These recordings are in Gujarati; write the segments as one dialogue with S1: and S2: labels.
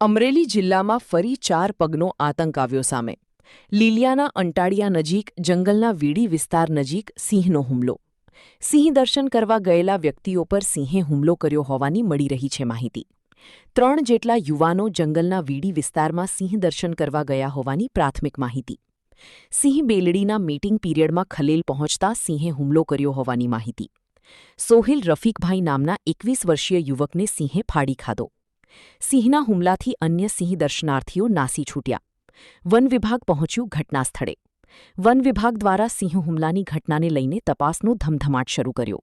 S1: અમરેલી જિલ્લામાં ફરી 4 પગનો આતંક આવ્યો સામે. લીલિયાના અંટાળિયા નજીક જંગલના વીડી વિસ્તાર નજીક સિંહનો હુમલો. સિંહ દર્શન કરવા ગયેલા વ્યક્તિઓ પર સિંહે હુમલો કર્યો હોવાની મળી રહી છે માહિતી. 3 જેટલા યુવાનો જંગલના વીડી વિસ્તારમાં સિંહ દર્શન કરવા ગયા હોવાની પ્રાથમિક માહિતી. સિંહ બેલડીના મીટિંગ પીરિયડમાં ખલેલ પહોંચતા સિંહે હુમલો કર્યો હોવાની માહિતી. સોહિલ રફીકભાઈ નામના 21 વર્ષીય યુવકને સિંહે ફાડી ખાધો. સિંહના હુમલાથી અન્ય સિંહ દર્શનાર્થીઓ નાસી છૂટ્યા. વન વિભાગ પહોંચ્યું ઘટના સ્થળે. વન વિભાગ દ્વારા સિંહ હુમલાની ઘટનાને લઈને તપાસનો ધમધમાટ શરૂ કર્યો.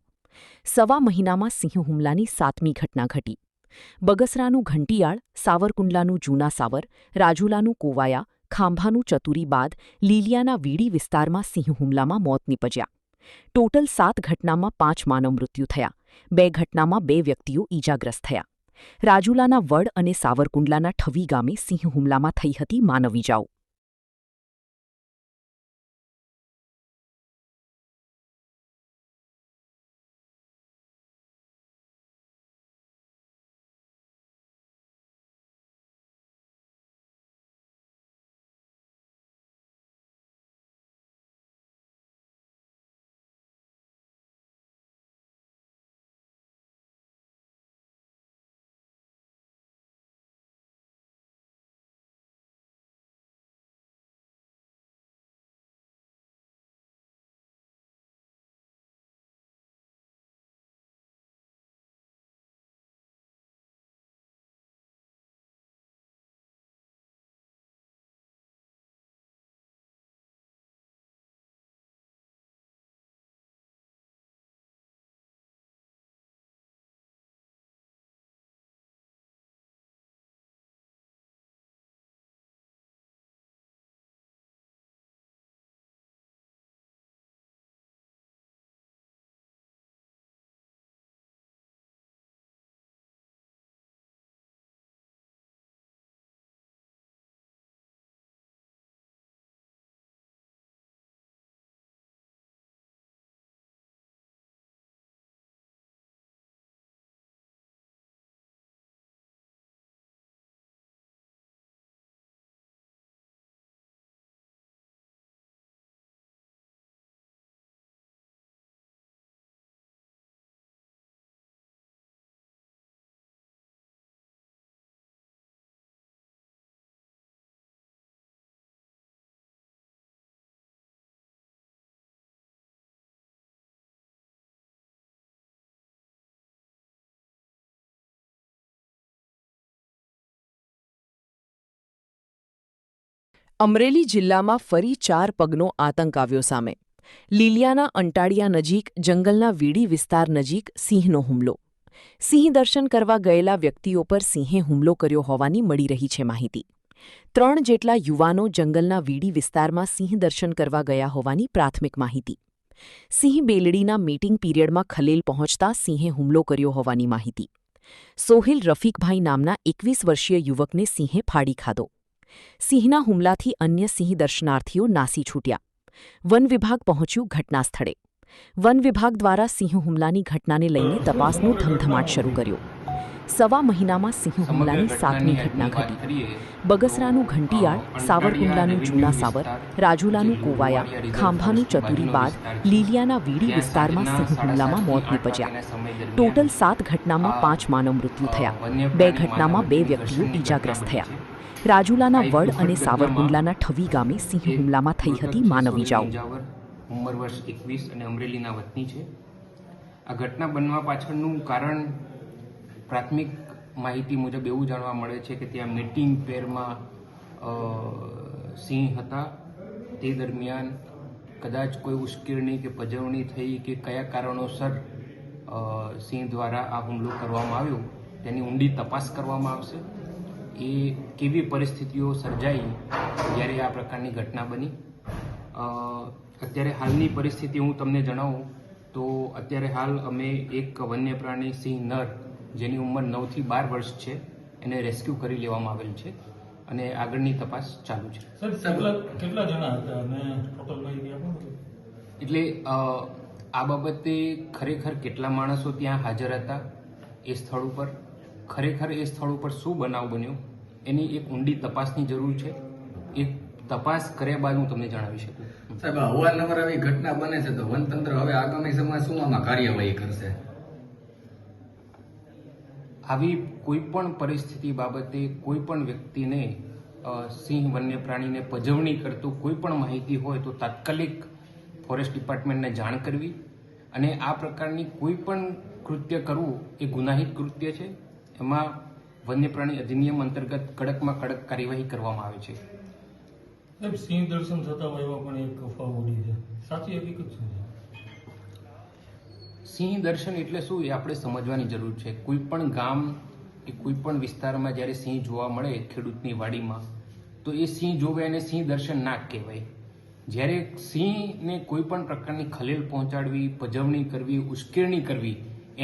S1: સવા મહિનામાં સિંહ હુમલાની 7મી ઘટના ઘટી. બગસરાનું ઘંટિયાળ, સાવરકુંડલાનું જૂના સાવર, રાજુલાનું કોવાયા, ખાંભાનું ચતુરી બાદ લીલિયાના વીડી વિસ્તારમાં સિંહ હુમલામાં મોત નીપજ્યા. ટોટલ 7 ઘટનામાં 5 માનવ મૃત્યુ થયા. 2 ઘટનામાં 2 વ્યક્તિઓ ઈજાગ્રસ્ત થયા. રાજુલાના વડ અને સાવરકુંડલાના ઠવી ગામે સિંહ હુમલામાં થઈ હતી માનવ ઈજાઓ. અમરેલી જિલ્લામાં ફરી 4 પગનો આતંક આવ્યો સામે. લીલિયાના અંટાળિયા નજીક જંગલના વીડી વિસ્તાર નજીક સિંહનો હુમલો. સિંહ દર્શન કરવા ગયેલા વ્યક્તિઓ પર સિંહે હુમલો કર્યો હોવાની મળી રહી છે માહિતી. 3 જેટલા યુવાનો જંગલના વીડી વિસ્તારમાં સિંહ દર્શન કરવા ગયા હોવાની પ્રાથમિક માહિતી. સિંહ બેલડીના મીટિંગ પીરિયડમાં ખલેલ પહોંચતા સિંહે હુમલો કર્યો હોવાની માહિતી. સોહિલ રફીકભાઈ નામના 21 વર્ષીય યુવકને સિંહે ફાડી ખાધો. સિંહના હુમલાથી અન્ય સિંહ દર્શનાર્થીઓ નાસી છૂટ્યા. વન વિભાગ પહોંચ્યું ઘટના સ્થળે. વન વિભાગ દ્વારા સિંહ હુમલાની ઘટનાને લઈને તપાસનો ધમધમાટ શરૂ કર્યો. સવા મહિનામાં સિંહ હુમલાની 7મી ઘટના ઘટી. બગસરાનું ઘંટિયાળ, સાવરકુંડલાનું જૂના સાવર, રાજુલાનું કોવાયા, ખાંભાનું ચતુરી બાદ લીલિયાના વીડી વિસ્તારમાં સિંહ હુમલામાં મોત નીપજ્યા. ટોટલ 7 ઘટનામાં 5 માનવ મૃત્યુ થયા. 2 ઘટનામાં 2 વ્યક્તિઓ ઈજાગ્રસ્ત થયા. રાજુલાના વડ અને સાવરકુંડલાના ઠવી ગામે સિંહ હુમલામાં થઈ હતી માનવ ઈજાઓ.
S2: ઉંમર વર્ષ 21 અને અમરેલીના વતની છે. આ ઘટના બનવા પાછળનું કારણ પ્રાથમિક માહિતી મુજબ એવું જાણવા મળે છે કે ત્યાં મીટિંગ પેરમાં સિંહ હતા. તે દરમિયાન કદાચ કોઈ ઉશ્કેરણી કે પજવણી થઈ કે કયા કારણોસર સિંહ દ્વારા આ હુમલો કરવામાં આવ્યો તેની ઊંડી તપાસ કરવામાં આવશે. એ કેવી પરિસ્થિતિઓ સર્જાઈ જ્યારે આ પ્રકારની ઘટના બની. અત્યારે હાલની પરિસ્થિતિ હું તમને જણાવું તો અત્યારે હાલ અમે એક વન્ય પ્રાણી સિંહ નર જેની ઉંમર 9 થી 12 વર્ષ છે એને રેસ્ક્યુ કરી લેવામાં આવેલ છે અને આગળની તપાસ ચાલુ છે.
S3: કેટલા જણા હતા અને ટોટલ માહિતી આપો.
S2: એટલે આ બાબતે ખરેખર કેટલા માણસો ત્યાં હાજર હતા એ સ્થળ ઉપર, ખરેખર એ સ્થળ ઉપર શું બનાવ બન્યો એની એક ઊંડી તપાસની જરૂર છે. એ તપાસ કર્યા બાદ હું તમને જણાવી શકું.
S4: સાહેબ, અવારનવાર આવી ઘટના બને છે તો વનતંત્ર હવે આગામી સમયમાં શું આમાં કાર્યવાહી કરશે?
S2: આવી કોઈ પણ પરિસ્થિતિ બાબતે કોઈ પણ વ્યક્તિને સિંહ વન્ય પ્રાણીને પજવણી કરતું કોઈ પણ માહિતી હોય તો તાત્કાલિક ફોરેસ્ટ ડિપાર્ટમેન્ટને જાણ કરવી અને આ પ્રકારની કોઈ પણ કૃત્ય કરવું એ ગુનાહિત કૃત્ય છે. એમાં વન્ય પ્રાણી અધિનિયમ અંતર્ગત કડકમાં કડક કાર્યવાહી કરવામાં આવે છે.
S3: સાહેબ, સિંહ દર્શન થતા એવા પણ એક અફવા ઉડી છે, સાચી હકીકત શું છે?
S2: સિંહ દર્શન એટલે શું એ આપણે સમજવાની જરૂર છે. કોઈ પણ ગામ કે કોઈ પણ વિસ્તારમાં જ્યારે સિંહ જોવા મળે ખેડૂતની વાડીમાં, તો એ સિંહ જોવે એને સિંહ દર્શન ના કહેવાય. જ્યારે સિંહને કોઈ પણ પ્રકારની ખલેલ પહોંચાડવી, પજવણી કરવી, ઉશ્કેરણી કરવી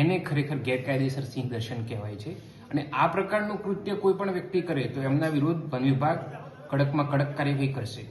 S2: એને ખરેખર ગેરકાયદેસર સિંહ દર્શન કહેવાય છે. અને આ પ્રકારનું કૃત્ય કોઈ પણ વ્યક્તિ કરે તો એમના વિરુદ્ધ વન વિભાગ કડકમાં કડક કાર્યવાહી કરશે.